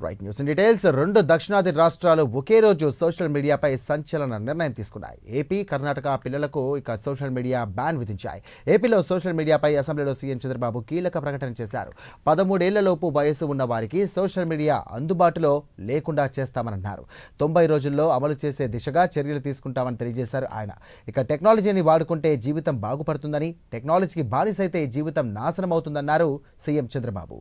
Right news in details. రెండు దక్షిణాది రాష్ట్రాలు ఒకే రోజు సోషల్ మీడియాపై సంచలన నిర్ణయం తీసుకున్నాయి. ఏపీ, కర్ణాటక పిల్లలకు ఇక సోషల్ మీడియా బ్యాన్ విధించాయి. ఏపీలో సోషల్ మీడియాపై అసెంబ్లీలో సీఎం చంద్రబాబు కీలక ప్రకటన చేశారు. 13 ఏళ్లలోపు వయసు ఉన్న వారికి సోషల్ మీడియా అందుబాటులో లేకుండా చేస్తామన్నారు. 90 రోజుల్లో అమలు చేసే దిశగా చర్యలు తీసుకుంటామని తెలియజేశారు ఆయన. ఇక టెక్నాలజీని వాడుకుంటే జీవితం బాగుపడుతుందని, టెక్నాలజీకి బానిసైతే జీవితం నాశనం అవుతుందన్నారు సీఎం చంద్రబాబు.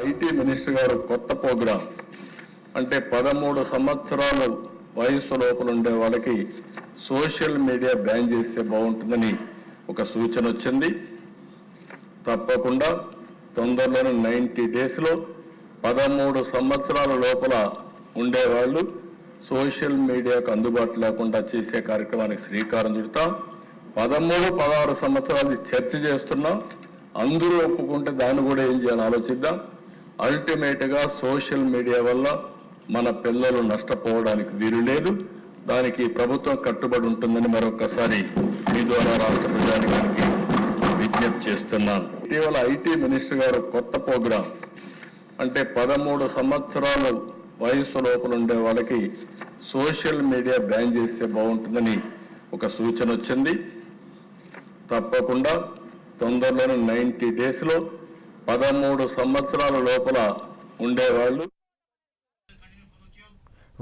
ఐటీ మినిస్టర్ గారు కొత్త ప్రోగ్రాం అంటే 13 సంవత్సరాలు వయసు లోపల ఉండే వాళ్ళకి సోషల్ మీడియా బ్యాన్ చేస్తే బాగుంటుందని ఒక సూచన వచ్చింది. తప్పకుండా తొందరలోనే 90 డేస్లో 13 సంవత్సరాల లోపల ఉండేవాళ్ళు సోషల్ మీడియాకు అందుబాటు లేకుండా చేసే కార్యక్రమానికి శ్రీకారం చుడతాం. 13, 16 సంవత్సరాలు చర్చ చేస్తున్నాం. అందరూ ఒప్పుకుంటే దాన్ని కూడా ఏం చేయాలని ఆలోచిద్దాం. అల్టిమేట్గా సోషల్ మీడియా వల్ల మన పిల్లలు నష్టపోవడానికి వీలు లేదు. దానికి ప్రభుత్వం కట్టుబడి ఉంటుందని మరొకసారి మీ ద్వారా రాష్ట్ర ప్రజానికానికి విజ్ఞప్తి చేస్తున్నాను. ఇటీవల ఐటీ మినిస్టర్ గారు కొత్త ప్రోగ్రాం అంటే 13 సంవత్సరాలు వయసు లోపల ఉండే వాళ్ళకి సోషల్ మీడియా బ్యాన్ చేస్తే బాగుంటుందని ఒక సూచన వచ్చింది. తప్పకుండా తొందరలోనే 90 డేస్లో 13 సంవత్సరాల లోపల ఉండేవాళ్ళు.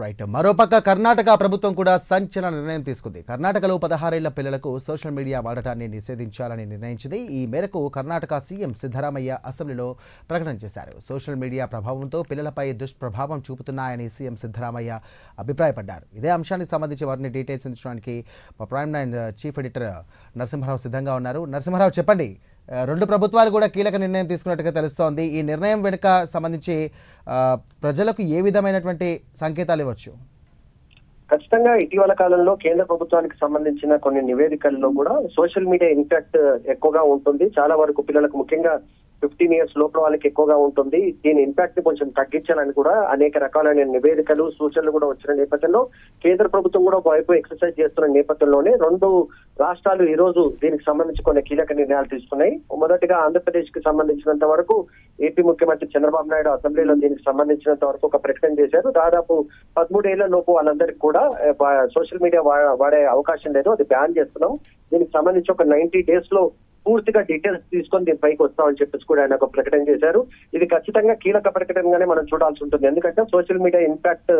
రైట్. మరోపక్క కర్ణాటక ప్రభుత్వం కూడా సంచలన నిర్ణయం తీసుకుంది. కర్ణాటకలో 16 ఏళ్ల పిల్లలకు సోషల్ మీడియా వాడటాన్ని నిషేధించాలని నిర్ణయించింది. ఈ మేరకు కర్ణాటక సీఎం సిద్ధరామయ్య అసెంబ్లీలో ప్రకటన చేశారు. సోషల్ మీడియా ప్రభావంతో పిల్లలపై దుష్ప్రభావం చూపుతున్నాయని సీఎం సిద్ధరామయ్య అభిప్రాయపడ్డారు. ఇదే అంశానికి సంబంధించి వారిని డీటెయిల్స్ ఇచ్చడానికి మా ప్రైమ్ 9 చీఫ్ ఎడిటర్ నరసింహారావు సిద్ధంగా ఉన్నారు. నరసింహారావు, చెప్పండి. రెండు ప్రభుత్వాలు కూడా కీలక నిర్ణయం తీసుకున్నట్టుగా తెలుస్తోంది. ఈ నిర్ణయం వెనుక సంబంధించి ప్రజలకు ఏ విధమైనటువంటి సంకేతాలు ఇవ్వచ్చు? ఖచ్చితంగా ఇటీవల కాలంలో కేంద్ర ప్రభుత్వానికి సంబంధించిన కొన్ని నివేదికల్లో కూడా సోషల్ మీడియా ఇంపాక్ట్ ఎక్కువగా ఉంటుంది. చాలా వరకు పిల్లలకు, ముఖ్యంగా 15 ఇయర్స్ లోపల వాళ్ళకి ఎక్కువగా ఉంటుంది. దీని ఇంపాక్ట్ కొంచెం తగ్గించాలని కూడా అనేక రకాలైన నివేదికలు, సూచనలు కూడా వచ్చిన నేపథ్యంలో కేంద్ర ప్రభుత్వం కూడా ఒకవైపు ఎక్సర్సైజ్ చేస్తున్న నేపథ్యంలోనే రెండు రాష్ట్రాలు ఈ రోజు దీనికి సంబంధించి కొన్ని కీలక నిర్ణయాలు తీసుకున్నాయి. మొదటిగా ఆంధ్రప్రదేశ్ కి సంబంధించినంత వరకు ఏపీ ముఖ్యమంత్రి చంద్రబాబు నాయుడు అసెంబ్లీలో దీనికి సంబంధించినంత వరకు ఒక ప్రకటన చేశారు. దాదాపు 13 ఏళ్ల లోపు వాళ్ళందరికీ కూడా సోషల్ మీడియా వాడే అవకాశం లేదు, అది బ్యాన్ చేస్తున్నాం. దీనికి సంబంధించి ఒక 90 డేస్ లో పూర్తిగా డీటెయిల్స్ తీసుకొని దీని పైకి వస్తామని చెప్పేసి కూడా ఆయన ఒక ప్రకటన చేశారు. ఇది ఖచ్చితంగా కీలక ప్రకటనగానే మనం చూడాల్సి ఉంటుంది. ఎందుకంటే సోషల్ మీడియా ఇంపాక్ట్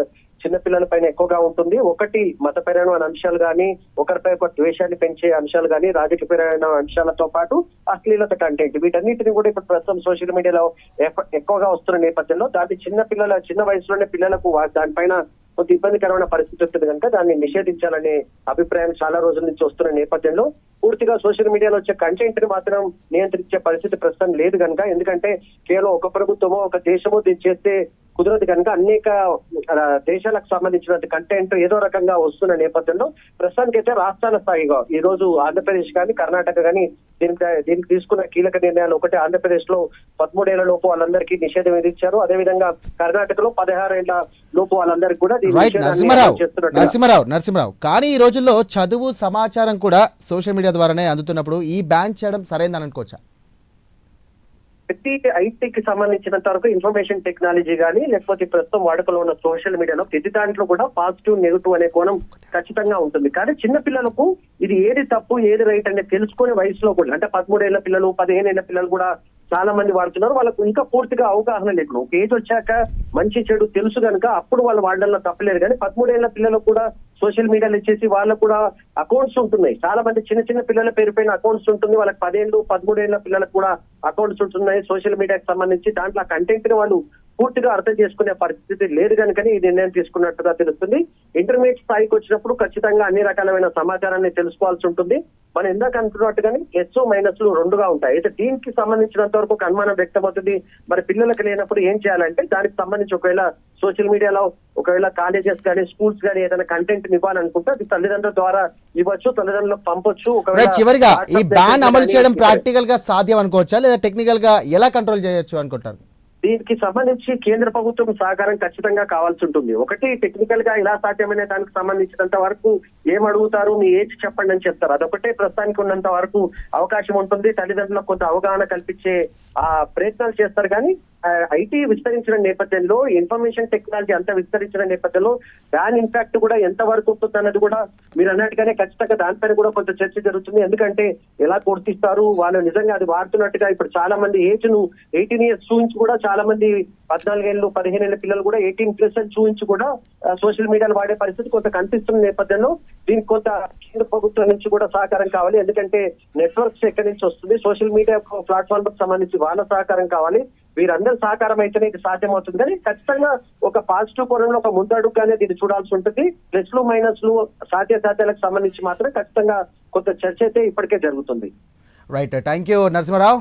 చిన్నపిల్లల పైన ఎక్కువగా ఉంటుంది. ఒకటి మతపరమైన అంశాలు కానీ, ఒకరిపై ఒక ద్వేషాన్ని పెంచే అంశాలు కానీ, రాజకీయపరమైన అంశాలతో పాటు అశ్లీలత కంటెంట్, వీటన్నిటిని కూడా ఇప్పుడు ప్రస్తుతం సోషల్ మీడియాలో ఎక్కువగా వస్తున్న నేపథ్యంలో దాన్ని చిన్న వయసులోనే పిల్లలకు దానిపైన కొంత ఇబ్బందికరమైన పరిస్థితి ఉంటుంది కనుక దాన్ని నిషేధించాలనే అభిప్రాయం చాలా రోజుల నుంచి వస్తున్న నేపథ్యంలో పూర్తిగా సోషల్ మీడియాలో వచ్చే కంటెంట్ ని మాత్రం నియంత్రించే పరిస్థితి ప్రస్తుతం లేదు కనుక, ఎందుకంటే కేవలం ఒక ప్రభుత్వమో ఒక దేశమో దీన్ని చేస్తే కుదరదు కనుక అనేక దేశాలకు సంబంధించిన కంటెంట్ ఏదో రకంగా వస్తున్న నేపథ్యంలో ప్రస్తుతానికైతే రాష్ట్రాల స్థాయిగా ఈ రోజు ఆంధ్రప్రదేశ్ కానీ, కర్ణాటక కానీ దీనికి తీసుకున్న కీలక నిర్ణయాలు ఒకటి, ఆంధ్రప్రదేశ్ లో 13 ఏళ్ల లోపు వాళ్ళందరికీ నిషేధం విధించారు. అదేవిధంగా కర్ణాటకలో 16 ఏళ్ల లోపు వాళ్ళందరికీ కూడా నరసింహరావు కానీ ఈ రోజుల్లో చదువు, సమాచారం కూడా సోషల్ మీడియా ద్వారానే అందుతున్నప్పుడు ఈ బ్యాన్ చేయడం సరైందని అనుకోవచ్చా? ప్రతి ఐటీకి సంబంధించినంత వరకు ఇన్ఫర్మేషన్ టెక్నాలజీ కానీ, లేకపోతే ప్రస్తుతం వాడుకలో ఉన్న సోషల్ మీడియాలో ప్రతి దాంట్లో కూడా పాజిటివ్, నెగిటివ్ అనే కోణం ఖచ్చితంగా ఉంటుంది. కానీ చిన్న పిల్లలకు ఇది ఏది తప్పు, ఏది రైట్ అనేది తెలుసుకునే వయసులో కూడా, అంటే 13 ఏళ్ల పిల్లలు, 15 ఏళ్ల పిల్లలు కూడా చాలా మంది వాడుతున్నారు. వాళ్ళకు ఇంకా పూర్తిగా అవగాహన లేకుండా, ఒక ఏజ్ వచ్చాక మంచి చెడు తెలుసు కనుక అప్పుడు వాళ్ళు వాడడంలో తప్పలేదు. కానీ 13 ఏళ్ల పిల్లలకు కూడా సోషల్ మీడియాలో ఇచ్చేసి వాళ్ళకు కూడా అకౌంట్స్ ఉంటున్నాయి. చాలా మంది చిన్న పిల్లల పేరు పైన అకౌంట్స్ ఉంటుంది. వాళ్ళకి 10 ఏళ్ళు, 13 ఏళ్ల పిల్లలకు కూడా అకౌంట్స్ ఉంటున్నాయి సోషల్ మీడియాకి సంబంధించి. దాంట్లో ఆ కంటెంట్ ని వాళ్ళు పూర్తిగా అర్థం చేసుకునే పరిస్థితి లేదు కనుకనే ఈ నిర్ణయం తీసుకున్నట్టుగా తెలుస్తుంది. ఇంటర్మీడియట్ స్థాయికి వచ్చినప్పుడు ఖచ్చితంగా అన్ని రకాలైన సమాచారాన్ని తెలుసుకోవాల్సి ఉంటుంది. మనం ఇందాక అనుకున్నట్టుగానే ఎస్ మైనస్లు రెండుగా ఉంటాయి. అయితే దీనికి సంబంధించినంత వరకు ఒక అనుమానం వ్యక్తమవుతుంది. మరి పిల్లలకు లేనప్పుడు ఏం చేయాలంటే దానికి సంబంధించి ఒకవేళ సోషల్ మీడియాలో ఒకవేళ కాలేజెస్ కానీ, స్కూల్స్ కానీ ఏదైనా కంటెంట్ ఇవ్వాలనుకుంటే అది తల్లిదండ్రుల ద్వారా ఇవ్వచ్చు, తల్లిదండ్రులకు పంపొచ్చు. చివరిగా ఈ బ్యాన్ అమలు చేయడం ప్రాక్టికల్ గా సాధ్యం అనుకోవచ్చా, లేదా టెక్నికల్ గా ఎలా కంట్రోల్ చేయొచ్చు అనుకుంటారు? దీనికి సంబంధించి కేంద్ర ప్రభుత్వం సహకారం ఖచ్చితంగా కావాల్సి ఉంటుంది. ఒకటి టెక్నికల్ గా ఇలా సాధ్యమైన దానికి సంబంధించినంత వరకు ఏం అడుగుతారు, మీ ఏజ్ చెప్పండి అని చెప్తారు. అదొకటే ప్రస్తుతానికి ఉన్నంత వరకు అవకాశం ఉంటుంది. తల్లిదండ్రులకు కొంత అవగాహన కల్పించే ప్రయత్నాలు చేస్తారు. కానీ ఐటీ విస్తరించిన నేపథ్యంలో, ఇన్ఫర్మేషన్ టెక్నాలజీ అంత విస్తరించిన నేపథ్యంలో దాని ఇంపాక్ట్ కూడా ఎంత వరకు ఉంటుంది అన్నది కూడా మీరు అన్నట్టుగానే ఖచ్చితంగా దానిపైన కూడా కొంత చర్చ జరుగుతుంది. ఎందుకంటే ఎలా గుర్తిస్తారు, వాళ్ళు నిజంగా అది వాడుతున్నట్టుగా ఇప్పుడు చాలా మంది ఏజ్ ను 18 years చూపించి కూడా చాలా మంది 14 ఏళ్ళు 15 ఏళ్ళ పిల్లలు కూడా 18+ అని చూపించి కూడా సోషల్ మీడియాలో వాడే పరిస్థితి కొంత కనిపిస్తున్న నేపథ్యంలో దీనికి కొంత కేంద్ర ప్రభుత్వం నుంచి కూడా సహకారం కావాలి. ఎందుకంటే నెట్వర్క్స్ ఎక్కడి నుంచి వస్తుంది, సోషల్ మీడియా ప్లాట్ఫామ్ కు సంబంధించి వాళ్ళ సహకారం కావాలి. వీరందరి సహకారం అయితేనే ఇది సాధ్యమవుతుంది. కానీ ఖచ్చితంగా ఒక పాజిటివ్ కోణంలో ఒక ముందడుగుగానే దీన్ని చూడాల్సి ఉంటుంది. ప్లస్లు మైనస్లు సాధ్యాసాధ్యాలకు సంబంధించి మాత్రం ఖచ్చితంగా కొంత చర్చ అయితే ఇప్పటికే జరుగుతుంది. Right, thank you Narasimha Rao.